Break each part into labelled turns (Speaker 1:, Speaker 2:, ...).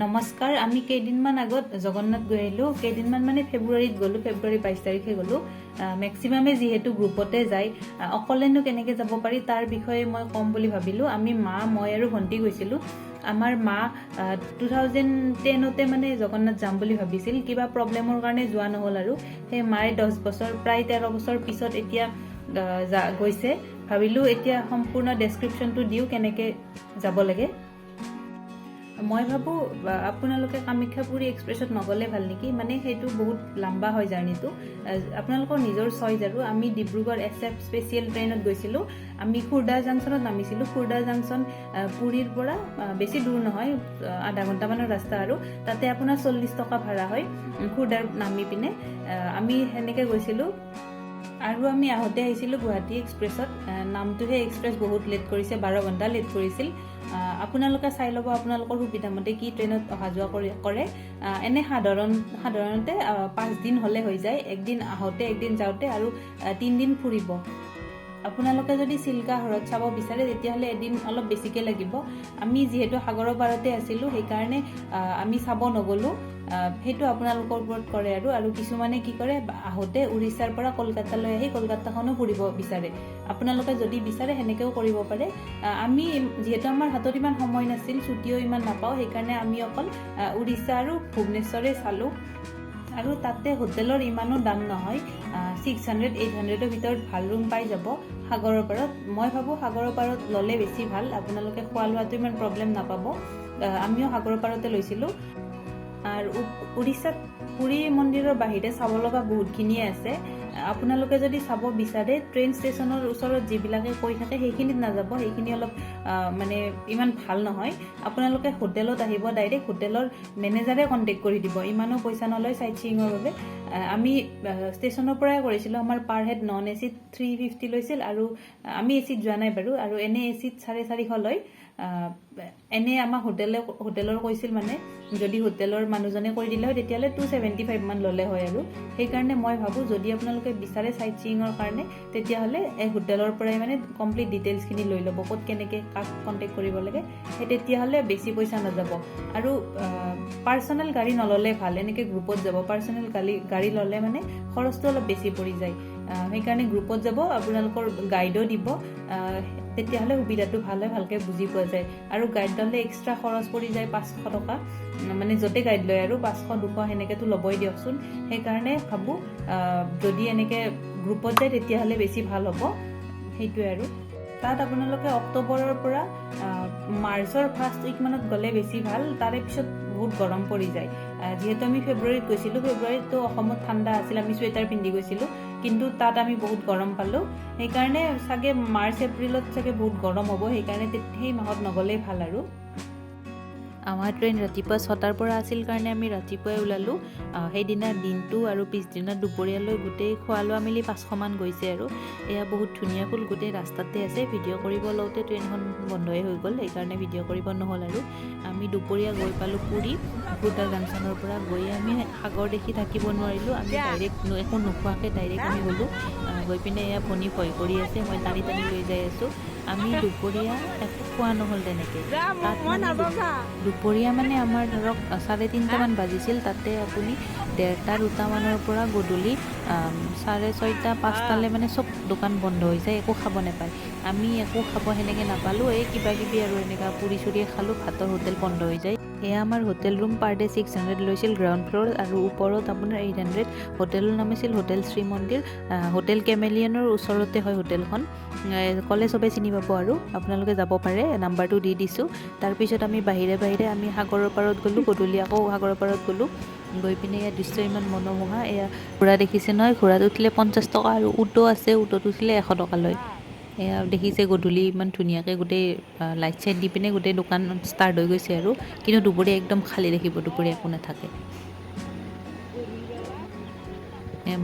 Speaker 1: নমস্কাৰ আমি কেইদিনমান আগত জগন্নাথ গৈ আহিলো কেইদিনমান মানে ফেব্ৰুৱাৰীত গলো ফেব্ৰুৱাৰী 22 তাৰিখে গলো ম্যাক্সিমামে যেহেতু গ্ৰুপতে যায় অকলেনো কেনেকৈ যাব পাৰি তাৰ বিষয়ে মই কম বুলি ভাবিলো আমি মা মই আৰু ভন্টি গৈছিলো আমাৰ মা 2010তে মানে জগন্নাথ যাম বুলি ভাবিছিল কিবা প্ৰবলেমৰ কাৰণে যোৱা নহল আৰু হে মায়ে 10 বছৰ প্ৰায় 13 বছৰ পিছত এতিয়া গৈছে ভাবিলো এতিয়া সম্পূৰ্ণ ডেসক্ৰিপচনটো দিও কেনেকৈ যাব লাগে মই ভাবো আপোনালোকে কামাখ্যাপুৰী এক্সপ্ৰেছত নগলে ভাল নেকি মানে হেতু বহুত লম্বা হয় জাৰ্নিটো আপোনালোকৰ নিজৰ চইজ আৰু আমি ডিব্ৰুগড় SF স্পেশাল ট্ৰেইনত গৈছিলো আমি খুৰদা জাংচনত নামিছিলো খুৰদা জাংচন পুৰীৰ পৰা বেছি দূৰ নহয় আধা ঘণ্টা মানৰ ৰাস্তা আৰু তাতে আপোনাৰ 40 টকা ভাড়া হয় খুৰদাৰ নামি পিনে আমি হেনেকে গৈছিলো আৰু আমি আহতে আহিছিলো গুৱাহাটী এক্সপ্ৰেছত নামটোহে এক্সপ্ৰেছ বহুত লেট কৰিছে 12 ঘণ্টা লেট কৰিছিল আপোনালোকে চাই লব আপোনালোকৰ সুবিধামতে কি ট্ৰেইনত অহা যোৱা কৰে এনে সাধাৰণতে 5 দিন হলে হৈ যায় একদিন আহতে একদিন যাওতে আৰু 3 দিন ফুৰিব আপোনালোকে যদি চিল্কা হ্ৰদ চাব বিচাৰে তেতিয়াহলে এদিন অলপ বেছিকে লাগিব আমি যেহেতু সাগৰৰ পাৰতে আছিলো সেই কাৰণে আমি চাব নগলো হেতু আপোনালোকৰ ওপৰত কৰে আৰু কিছুমানে কি কৰে আহতে উৰিষ্যাৰ পৰা কলকাতালৈ আহি কলকাতাখনো ফুৰিব বিচাৰে আপোনালোকে যদি বিচাৰে হেনেকেও কৰিব পাৰে আমি যেহেতু আমাৰ হাতত ইমান সময় নাছিল ছুটিও ইমান নাপাও সেই কাৰণে আমি অকল উৰিষ্যা আৰু ভুৱনেশ্বৰে চালো আৰু তাতে হোটেলৰ ইমানো দাম নহয় 600-800 ভিতৰত ভাল ৰুম পাই যাব সাগৰৰ পাৰত মই ভাবো সাগৰৰ পাৰত ললে বেছি ভাল আপোনালোকে খোৱা লোৱাটো ইমান প্ৰবলেম নাপাব আমিও সাগৰৰ পাৰতে লৈছিলো আৰু উৰিষ্যাত পুৰী মন্দিৰৰ বাহিৰে চাব লগা বহুতখিনিয়ে আছে আপোনালোকে যদি চাব বিচাৰে ট্ৰেইন ষ্টেচনৰ ওচৰত যিবিলাকে কৈ থাকে সেইখিনিত নাযাব সেইখিনি অলপ মানে ইমান ভাল নহয় আপোনালোকে হোটেলত আহিব ডাইৰেক্ট হোটেলৰ মেনেজাৰে কন্টেক্ট কৰি দিব ইমানো পইচা নলয় সাইট সিইঙৰ বাবে আমি ষ্টেচনৰ পৰাই কৰিছিলো আমাৰ পাৰ হেড নন এসি 350 লৈছিল আৰু আমি এসিত যোৱা নাই বাৰু আৰু এনে এসিত 450 লয় এনে আমাৰ হোটেলৰ কৈছিল মানে যদি হোটেলৰ মানুহজনে কৈ দিলে হয় তেতিয়ালে 275 মান ললে হয় আৰু সেই কাৰণে মই ভাবো যদি আপোনালোকে বিচাৰে সাইট সিইঙৰ কাৰণে তেতিয়াহলে এই হোটেলৰ পৰাই মানে কমপ্লিট ডিটেইলছ খিনি লৈ লব কত কেনেকৈ কাক কন্টেক্ট কৰিব লাগে সেই তেতিয়াহলে বেছি পইচা নাযাব আৰু পাৰ্সোনাল গাড়ী নললে ভাল এনেকৈ গ্ৰুপত যাব পাৰ্সোনাল গাড়ী ললে মানে খৰচটো অলপ বেছি পৰি যায় সেই কাৰণে গ্ৰুপত যাব আপোনালোকৰ গাইডো দিব তেতিয়াহলে সুবিধাটো ভাল হয় ভালকে বুজি পোৱা যায় আৰু গাইড ললে এক্সট্ৰা খৰচ পৰি যায় 500 টকা মানে যতে গাইড লয় আৰু 500-200 হেনেকেতো লবই দিয়কচোন সেই কাৰণে ভাবো যদি এনেকে গ্ৰুপত যায় তেতিয়াহলে বেছি ভাল হ'ব সেইটোৱে আৰু তাত আপোনালোকে অক্টোবৰৰ পৰা মাৰ্চৰ ফাৰ্ষ্ট উইক মানত গলে বেছি ভাল তাৰে পিছত বহুত গৰম পৰি যায় যেহেতু আমি ফেব্ৰুৱাৰীত গৈছিলো ফেব্ৰুৱাৰীততো অসমত ঠাণ্ডা আছিল আমি সোৱেটাৰ পিন্ধি গৈছিলো কিন্তু তাত আমি বহুত গৰম পালো সেই কাৰণে সাগে মাৰ্চ এপ্ৰিলত সাগে বহুত গৰম হ'ব সেই কাৰণে সেই মাহত নগলে ভাল আৰু আমাৰ ট্ৰেইন ৰাতিপুৱা 6টাৰ পৰা আছিল কাৰণে আমি ৰাতিপুৱাই ওলালো সেইদিনা দিনটো আৰু পিছদিনা দুপৰীয়ালৈ গোটেই খোৱা লোৱা মিলি 500 মান গৈছে আৰু এয়া বহুত ধুনীয়া ফুল গোটেই ৰাস্তাতে আছে ভিডিঅ' কৰিব লওঁতে ট্ৰেইনখন বন্ধই হৈ গ'ল সেই কাৰণে ভিডিঅ' কৰিব নহ'ল আৰু আমি দুপৰীয়া গৈ পালো পুৰী খুৰদা জাংচনৰ পৰা গৈ আমি সাগৰ দেখি থাকিব নোৱাৰিলো আমি ডাইৰেক্ট একো নোখোৱাকৈ ডাইৰেক্ট আমি গ'লো গৈ পিনে এয়া ভনী ভয় কৰি আছে মই টানি লৈ যাই আছো আমি দুপৰীয়া একো খোৱা নহ'ল তেনেকৈ দুপৰীয়া মানে আমাৰ ধৰক 3:30 মান বাজিছিল তাতে আপুনি 1:30-2টা মানৰ পৰা গধূলি 6:30-5টালে মানে চব দোকান বন্ধ হৈ যায় একো খাব নাপায় আমি একো খাব হেনেকৈ নাপালো এই কিবা কিবি আৰু এনেকা পুৰি চুৰি খালো ভাতৰ হোটেল বন্ধ হৈ যায় এয়া আমাৰ হোটেল ৰুম পাৰ ডে 600 লৈছিল গ্ৰাউণ্ড ফ্লোৰ আৰু ওপৰত আপোনাৰ 800 হোটেলৰ নাম আছিল হোটেল শ্ৰী মন্দিৰ হোটেল কেমেলিয়নৰ ওচৰতে হয় হোটেলখন কলে সবে চিনি পাব আৰু আপোনালোকে যাব পাৰে নাম্বাৰটো দি দিছো তাৰ পিছত আমি বাহিৰে আমি সাগৰৰ পাৰত গলো গধূলি আকৌ সাগৰৰ পাৰত গলো গৈ পিনে এয়া দৃশ্য ইমান মনোমোহা এয়া ঘোঁৰা দেখিছে নহয় ঘোঁৰাত উঠিলে 50 টকা আৰু উটো আছে উটত উঠিলে 100 টকা লয় এয়া দেখিছে গধূলি ইমান ধুনীয়াকৈ গোটেই লাইট চাইট দি পিনে গোটেই দোকান ষ্টাৰ্ট হৈ গৈছে আৰু কিন্তু দুপৰীয়া একদম খালী দেখিব দুপৰীয়া একো নাথাকে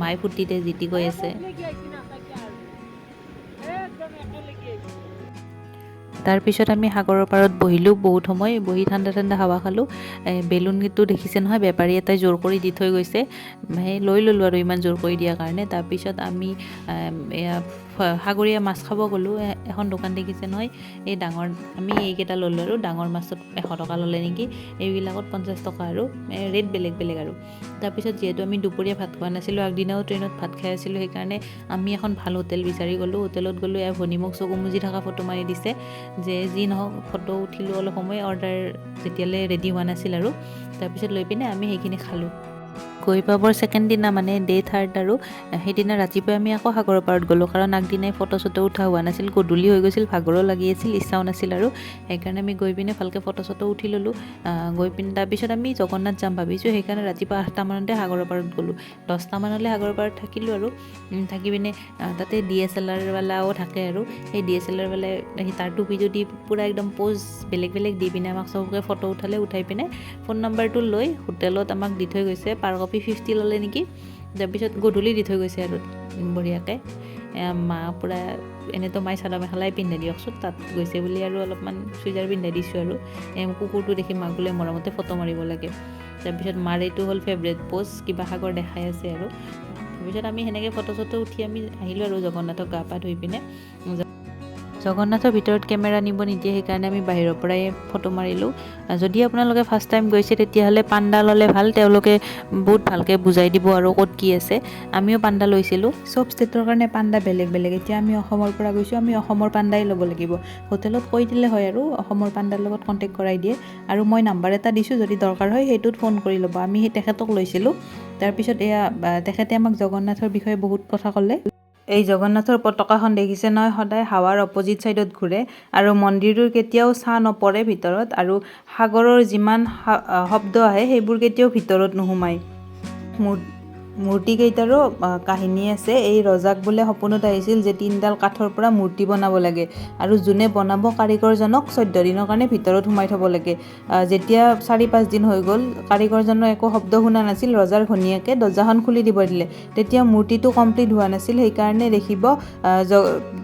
Speaker 1: মাই ফুৰ্তিতে জিতি গৈ আছে তাৰ পিছত আমি সাগৰৰ পাৰত বহিলো বহুত সময় বহি ঠাণ্ডা হাৱা খালো বেলুন গিটো দেখিছে নহয় বেপাৰী এটাই জোৰ কৰি দি থৈ গৈছে লৈ ললো আৰু ইমান জোৰ কৰি দিয়াৰ কাৰণে তাৰ পিছত আমি সাগৰীয়া মাছ খাব গ'লোঁ। এখন দোকান দেখিছে নহয়, এই ডাঙৰ, আমি এইকেইটা ল'লোঁ আৰু ডাঙৰ মাছত 100 টকা ল'লে নেকি, এইবিলাকত 50 টকা আৰু ৰেট বেলেগ বেলেগ আৰু। তাৰপিছত যিহেতু আমি দুপৰীয়া ভাত খোৱা নাছিলোঁ, আগদিনাও ট্ৰেইনত ভাত খাই আছিলোঁ, সেইকাৰণে আমি এখন ভাল হোটেল বিচাৰি গ'লোঁ। হোটেলত গ'লোঁ, এয়া ভনী মোক চকু মুজি থকা ফটো মাৰি দিছে যে যি নহওক ফটো উঠিলোঁ অলপ সময়, অৰ্ডাৰ যেতিয়ালৈ ৰেডি হোৱা নাছিল আৰু। তাৰপিছত লৈ পিনে আমি সেইখিনি খালোঁ। গৈ পাবৰ ছেকেণ্ড দিনা মানে ডে 3 আৰু সেইদিনা ৰাতিপুৱাই আমি আকৌ সাগৰৰ পাৰত গ'লোঁ, কাৰণ আগদিনাই ফটো চটো উঠা হোৱা নাছিল, গধূলি হৈ গৈছিল, ভাগৰো লাগি আছিল, ইচ্ছাও নাছিল আৰু সেইকাৰণে আমি গৈ পিনে ভালকৈ ফটো চটো উঠি ল'লোঁ। গৈ পিনে তাৰপিছত আমি জগন্নাথ যাম ভাবিছোঁ, সেইকাৰণে ৰাতিপুৱা 8টা মানতে সাগৰৰ পাৰত গ'লোঁ। 10টা মানলৈ সাগৰৰ পাৰত থাকিলোঁ আৰু থাকি পিনে তাতে DSLR-ৱালাও থাকে আৰু সেই DSLR-ৱালাই তাৰ টুপিটো দি পূৰা একদম প'জ বেলেগ বেলেগ দি পিনে আমাক চবকে ফটো উঠালে। উঠাই পিনে ফোন নাম্বাৰটো লৈ হোটেলত আমাক দি থৈ গৈছে। পাৰ কপি 50 ল'লে নেকি। তাৰপিছত গধূলি দি থৈ গৈছে আৰু বঢ়িয়াকৈ। মা পূৰা এনেতো মায়ে চাদৰ মেখেলাই পিন্ধাই দিয়কচোন, তাত গৈছে বুলি আৰু অলপমান চুইজাৰ পিন্ধাই দিছোঁ আৰু কুকুৰটো দেখি মাক বোলে মৰমতে ফটো মাৰিব লাগে। তাৰপিছত মাৰ এইটো হ'ল ফেভৰেট প'জ, কিবা সাগৰ দেখাই আছে আৰু। তাৰপিছত আমি সেনেকৈ ফটো চটো উঠি আমি আহিলোঁ আৰু জগন্নাথক গা পা ধুই পিনে। জগন্নাথৰ ভিতৰত কেমেৰা নিব নিদিয়ে, সেইকাৰণে আমি বাহিৰৰ পৰাই ফটো মাৰিলোঁ। যদি আপোনালোকে ফাৰ্ষ্ট টাইম গৈছে তেতিয়াহ'লে পাণ্ডা ল'লে ভাল, তেওঁলোকে বহুত ভালকৈ বুজাই দিব আৰু ক'ত কি আছে। আমিও পাণ্ডা লৈছিলোঁ। চব ষ্টেটৰ কাৰণে পাণ্ডা বেলেগ বেলেগ। এতিয়া আমি অসমৰ পৰা গৈছোঁ, আমি অসমৰ পাণ্ডাই ল'ব লাগিব। হোটেলত কৈ দিলে হয় আৰু অসমৰ পাণ্ডাৰ লগত কণ্টেক্ট কৰাই দিয়ে। আৰু মই নাম্বাৰ এটা দিছোঁ, যদি দৰকাৰ হয় সেইটোত ফোন কৰি ল'ব। আমি সেই তেখেতক লৈছিলোঁ। তাৰপিছত তেখেতে আমাক জগন্নাথৰ বিষয়ে বহুত কথা ক'লে। এই জগন্নাথৰ পতাকাখন দেখিছে নহয়, সদায় হাৱাৰ অপজিট ছাইডত ঘূৰে আৰু মন্দিৰটোৰ কেতিয়াও ছাঁ নপৰে ভিতৰত, আৰু সাগৰৰ যিমান শব্দ আহে সেইবোৰ কেতিয়াও ভিতৰত নোসোমায়। মূৰ্তিকেইটাৰো কাহিনী আছে। এই ৰজাক বোলে সপোনত আহিছিল যে 3ডাল কাঠৰ পৰা মূৰ্তি বনাব লাগে, আৰু যোনে বনাব কাৰিকৰজনক 14 দিনৰ কাৰণে ভিতৰত সোমাই থ'ব লাগে। যেতিয়া 4-5 দিন হৈ গ'ল, কাৰিকৰজনৰ একো শব্দ শুনা নাছিল, ৰজাৰ ঘনীয়েকে দৰ্জাখন খুলি দিব দিলে। তেতিয়া মূৰ্তিটো কমপ্লিট হোৱা নাছিল, সেইকাৰণে দেখিব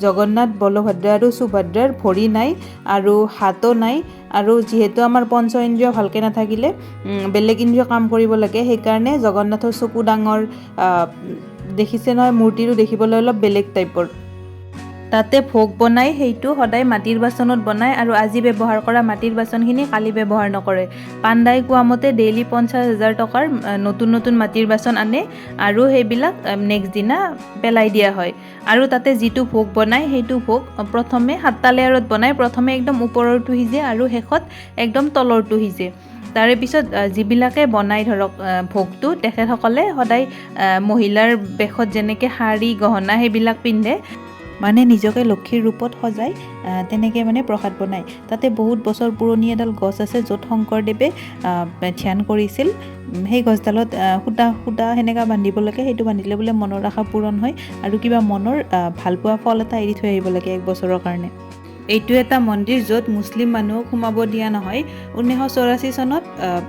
Speaker 1: জগন্নাথ, বলভদ্ৰ আৰু সুভদ্ৰাৰ ভৰি নাই আৰু হাতো নাই। আৰু যিহেতু আমাৰ পঞ্চ ইন্দ্ৰিয় ভালকৈ নাথাকিলে বেলেগ ইন্দ্ৰিয় কাম কৰিব লাগে, সেইকাৰণে জগন্নাথৰ চকু ডাঙৰ। দেখিছে নহয়, মূৰ্তিটো দেখিবলৈ অলপ বেলেগ টাইপৰ। তাতে ভোগ বনাই, সেইটো সদায় মাটিৰ বাচনত বনায়, আৰু আজি ব্যৱহাৰ কৰা মাটিৰ বাচনখিনি কালি ব্যৱহাৰ নকৰে। পাণ্ডাই কোৱা মতে ডেইলি 50,000 টকাৰ নতুন নতুন মাটিৰ বাচন আনে, আৰু সেইবিলাক নেক্সট দিনা পেলাই দিয়া হয়। আৰু তাতে যিটো ভোগ বনায় সেইটো ভোগ প্ৰথমে 7টা লেয়াৰত বনায়। প্ৰথমে একদম ওপৰৰটো সিজে আৰু শেষত একদম তলৰটো সিজে। তাৰে পিছত যিবিলাকে বনাই ধৰক ভোগটো, তেখেতসকলে সদায় মহিলাৰ বেশত যেনেকৈ শাৰী গহনা সেইবিলাক পিন্ধে, মানে নিজকে লক্ষীৰ ৰূপত সজাই তেনেকৈ মানে প্ৰসাদ বনায়। তাতে বহুত বছৰ পুৰণি এডাল গছ আছে, য'ত শংকৰদেৱে ধ্যান কৰিছিল। সেই গছডালত সূতা সেনেকৈ বান্ধিব লাগে, সেইটো বান্ধিলে বোলে মনৰ আশা পূৰণ হয়, আৰু কিবা মনৰ ভালপোৱা ফল এটা এৰি থৈ আহিব লাগে 1 বছৰৰ কাৰণে। এইটো এটা মন্দিৰ য'ত মুছলিম মানুহক সোমাব দিয়া নহয়। 1984 চনত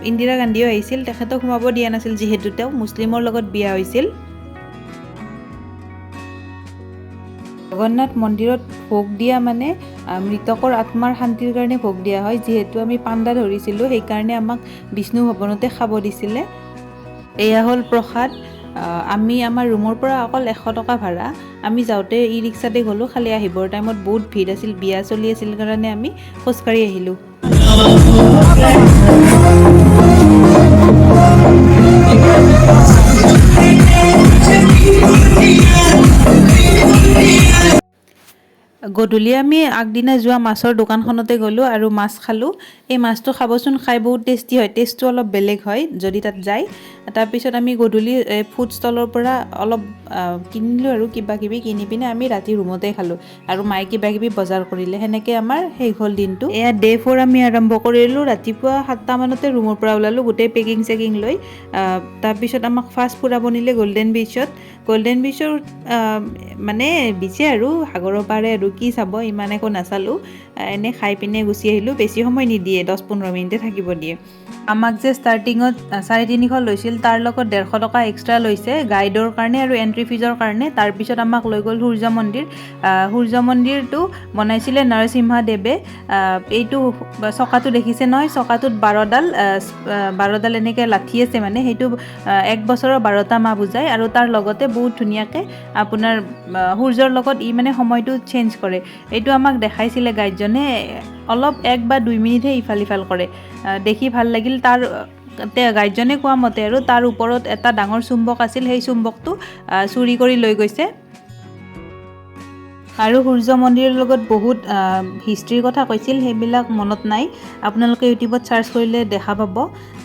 Speaker 1: ইন্দিৰা গান্ধীও আহিছিল, তেখেতক সোমাব দিয়া নাছিল, যিহেতু তেওঁ মুছলিমৰ লগত বিয়া হৈছিল। জগন্নাথ মন্দিৰত ভোগ দিয়া মানে মৃতকৰ আত্মাৰ শান্তিৰ কাৰণে ভোগ দিয়া হয়। যিহেতু আমি পাণ্ডা ধৰিছিলোঁ, সেইকাৰণে আমাক বিষ্ণু ভৱনতে খাব দিছিলে। এয়া হ'ল প্ৰসাদ। আমি আমাৰ ৰুমৰ পৰা অকল 100 টকা ভাড়া। আমি যাওঁতে ই-ৰিক্সাতে গ'লোঁ, খালি আহিবৰ টাইমত বহুত ভিৰ আছিল, বিয়া চলি আছিল কাৰণে আমি খোজকাঢ়ি আহিলোঁ। গধূলি আমি আগদিনা যোৱা মাছৰ দোকানখনতে গ'লোঁ আৰু মাছ খালোঁ। এই মাছটো খাবচোন, খাই বহুত টেষ্টি হয়, টেষ্টটো অলপ বেলেগ হয় যদি তাত যায়। তাৰপিছত আমি গধূলি ফুড ষ্টলৰ পৰা অলপ কিনিলোঁ, আৰু কিবা কিবি কিনি পিনে আমি ৰাতি ৰুমতে খালোঁ, আৰু মায়ে কিবা কিবি বজাৰ কৰিলে। সেনেকৈ আমাৰ শেষ হ'ল দিনটো। এয়া ডে 4 আমি আৰম্ভ কৰিলোঁ। ৰাতিপুৱা 7টা মানতে ৰুমৰ পৰা ওলালোঁ, গোটেই পেকিং চেকিং লৈ। তাৰপিছত আমাক ফাৰ্ষ্ট ফুৰাব নিলে গল্ডেন বিচত। গল্ডেন বিচৰ মানে বিচে আৰু সাগৰৰ পাৰে, আৰু কি চাব, ইমান একো নাচালোঁ। এনেই খাই পিনে গুচি আহিলোঁ। বেছি সময় নিদিয়ে, 10-15 মিনিটে থাকিব দিয়ে। আমাক যে ষ্টাৰ্টিঙত 350 লৈছিল, আছিল তাৰ লগত 150 টকা এক্সট্ৰা লৈছে গাইডৰ কাৰণে আৰু এণ্ট্ৰি ফিজৰ কাৰণে। তাৰপিছত আমাক লৈ গ'ল সূৰ্য মন্দিৰ। সূৰ্য মন্দিৰটো বনাইছিলে নৰসিংহদেৱে। এইটো চকাটো দেখিছে নহয়, চকাটোত 12ডাল এনেকৈ লাঠি আছে মানে, সেইটো 1 বছৰৰ 12টা মাহ বুজায়। আৰু তাৰ লগতে বহুত ধুনীয়াকৈ আপোনাৰ সূৰ্যৰ লগত ই মানে সময়টো চেঞ্জ কৰে। এইটো আমাক দেখাইছিলে গাইডজনে। অলপ 1 বা 2 মিনিটহে ইফাল সিফাল কৰে। দেখি ভাল লাগিল। তাৰ গাইডজনে কোৱা মতে আৰু তাৰ ওপৰত এটা ডাঙৰ চুম্বক আছিল, সেই চুম্বকটো চুৰি কৰি লৈ গৈছে। আৰু সূৰ্য মন্দিৰৰ লগত বহুত হিষ্ট্ৰীৰ কথা কৈছিল, সেইবিলাক মনত নাই। আপোনালোকে ইউটিউবত চাৰ্চ কৰিলে দেখা পাব।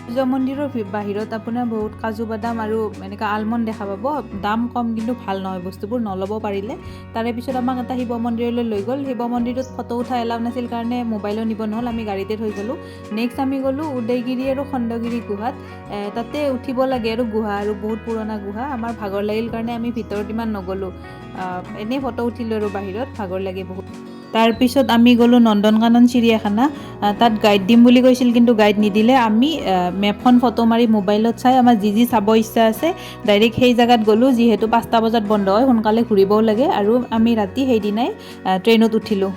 Speaker 1: সূৰ্য মন্দিৰৰ বাহিৰত আপোনাৰ বহুত কাজু বাদাম আৰু এনেকৈ আলমণ্ড দেখা পাব। দাম কম, কিন্তু ভাল নহয় বস্তুবোৰ, নল'ব পাৰিলে। তাৰে পিছত আমাক এটা শিৱ মন্দিৰলৈ লৈ গ'ল। শিৱ মন্দিৰত ফটো উঠা এলাউ নাছিল কাৰণে মোবাইলো নিব নহ'ল, আমি গাড়ীতে থৈ গ'লোঁ। নেক্সট আমি গ'লোঁ উদয়গিৰি আৰু খণ্ডগিৰি গুহাত। তাতে উঠিব লাগে আৰু গুহা, আৰু বহুত পুৰণা গুহা। আমাৰ ভাগৰ লাগিল কাৰণে আমি ভিতৰত ইমান নগ'লোঁ, এনেই ফটো উঠিলোঁ আৰু বাহিৰত, ভাগৰ লাগে বহুত। তাৰপিছত আমি গ'লোঁ নন্দনকানন চিৰিয়াখানা। তাত গাইড দিম বুলি কৈছিল, কিন্তু গাইড নিদিলে। আমি মেপখন ফটো মাৰি মোবাইলত চাই আমাৰ যি চাব ইচ্ছা আছে ডাইৰেক্ট সেই জেগাত গ'লোঁ। যিহেতু 5টা বজাত বন্ধ হয়, সোনকালে ঘূৰিবও লাগে। আৰু আমি ৰাতি সেইদিনাই ট্ৰেইনত উঠিলোঁ।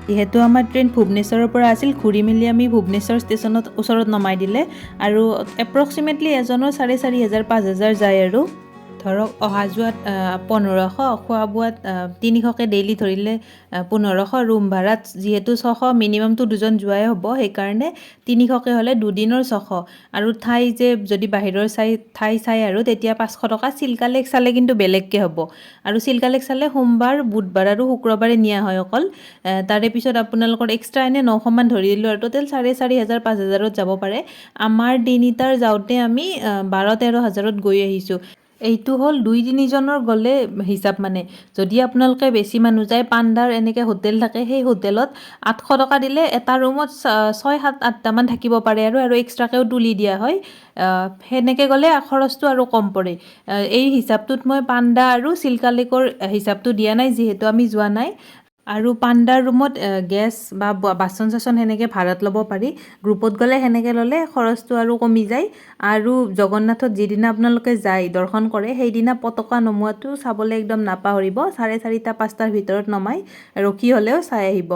Speaker 1: যিহেতু আমাৰ ট্ৰেইন ভুৱনেশ্বৰৰ পৰা আছিল, ঘূৰি মেলি আমি ভুৱনেশ্বৰ ষ্টেচনত ওচৰত নমাই দিলে। আৰু এপ্ৰক্সিমেটলি এজনৰ 4,500 5,000 যায় আৰু। ধৰক অহা যোৱাত 1500, খোৱা বোৱাত 300কৈ ডেইলি ধৰিলে 1500, ৰুম ভাড়াত যিহেতু 600, মিনিমামটো 2জন যোৱাই হ'ব, সেইকাৰণে 300কৈ হ'লে 2 দিনৰ 600। আৰু ঠাই যে যদি বাহিৰৰ ঠাই চাই আৰু তেতিয়া 500 টকা। চিল্কা লেক চালে কিন্তু বেলেগকৈ হ'ব। আৰু চিল্কা লেক চালে সোমবাৰ, বুধবাৰ আৰু শুক্ৰবাৰে নিয়া হয় অকল। তাৰে পিছত আপোনালোকৰ এক্সট্ৰা এনে 900 মান ধৰি দিলোঁ, আৰু টোটেল 4,500 5,000ত যাব পাৰে। আমাৰ তিনিটাৰ যাওঁতে আমি 12-13 হাজাৰত গৈ আহিছোঁ। এইটো হ'ল 2-3 জনৰ গ'লে হিচাপ মানে। যদি আপোনালোকে বেছি মানুহ যায়, পাণ্ডাৰ এনেকৈ হোটেল থাকে, সেই হোটেলত 800 টকা দিলে এটা ৰুমত 6-7-8টামান থাকিব পাৰে আৰু এক্সট্ৰাকৈও তুলি দিয়া হয়। সেনেকৈ গ'লে খৰচটো আৰু কম পৰে। এই হিচাপটোত মই পাণ্ডা আৰু চিল্কা লেকৰ হিচাপটো দিয়া নাই, যিহেতু আমি যোৱা নাই। আৰু পাণ্ডাৰ ৰুমত গেছ বা বাচন চাচন সেনেকৈ ভাড়াত ল'ব পাৰি। গ্ৰুপত গ'লে সেনেকৈ ল'লে খৰচটো আৰু কমি যায়। আৰু জগন্নাথত যিদিনা আপোনালোকে যায় দৰ্শন কৰে, সেইদিনা পতাকা নমোৱাটো চাবলৈ একদম নাপাহৰিব। 4:30 5টাৰ ভিতৰত নমাই ৰখি হ'লেও চাই আহিব।